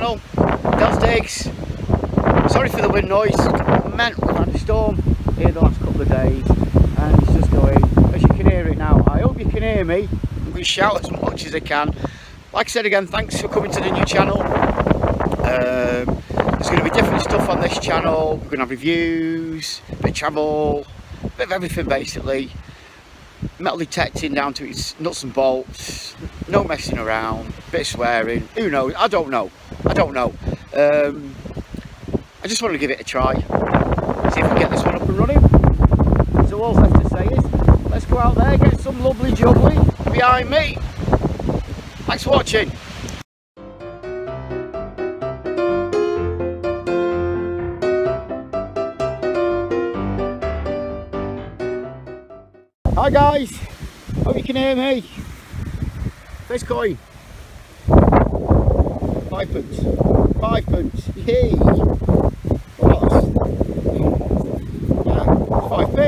channel, Del's Digs. Sorry for the wind noise, man, we've had a storm here the last couple of days and it's just going, as you can hear it now. I hope you can hear me. I'm going to shout as much as I can. Like I said again, thanks for coming to the new channel. There's going to be different stuff on this channel. We're going to have reviews, a bit of travel, a bit of everything basically. Metal detecting down to its nuts and bolts, no messing around, bit of swearing, who knows, I don't know. I just want to give it a try, see if we can get this one up and running. So all left to say is, let's go out there, get some lovely jubbly behind me. Thanks for watching. Hi guys, hope you can hear me. First coin. 5p. 5p. Yay! What? Yeah, 5p.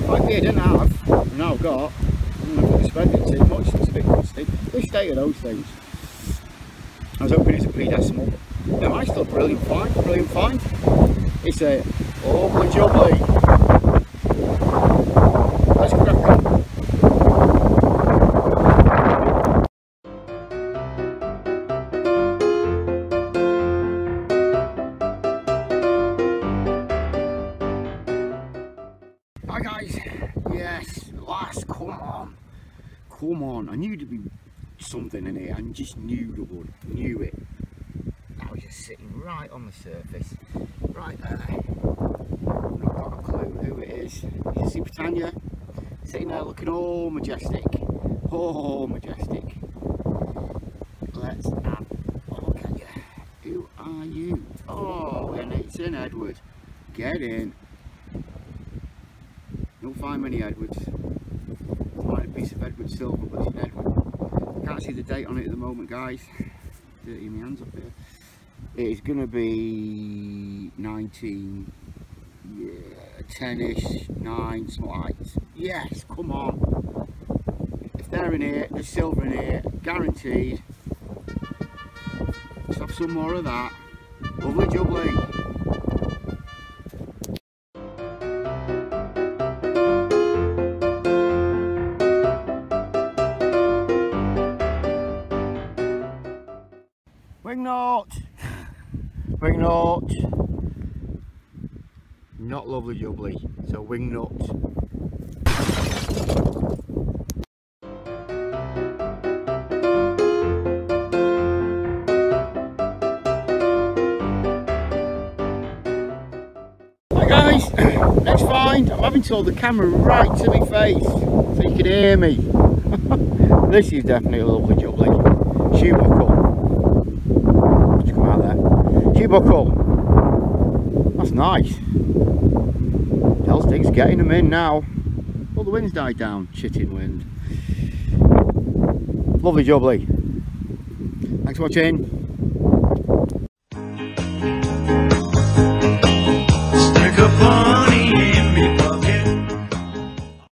5p I didn't have. I've now got. I'm not going to spend it too much, it's a bit costly. Which state are those things? I was hoping it's a pre-decimal. No, I still brilliant find. It's a lovely jubbly. Let's crack on. Hi guys, yes, last, come on, I knew there'd be something in here, I just knew it. I was just sitting right on the surface, right there. I've not got a clue who it is. You can see Britannia sitting there looking all majestic. Let's have a look at you. Who are you? Oh, and it's an Edward. Get in. Don't find many Edwards. Find a piece of Edward silver, but it's an Edward. Can't see the date on it at the moment, guys. Dirty my hands up here. It is going to be 19. Yeah, 10ish, 9, something like that. Yes, come on. If they're in here, there's silver in here, guaranteed. Let's have some more of that. Lovely jubbly. Wing note. Not lovely jubbly, so wing nut. Hi guys, next find. I'm having to hold the camera right to my face so you can hear me. This is definitely a lovely jubbly. Shoe buckle. Just come out there. Shoe buckle. That's nice. Del's Digs getting them in now. Well, the wind's died down. Shitting wind. Lovely jubbly. Thanks for watching.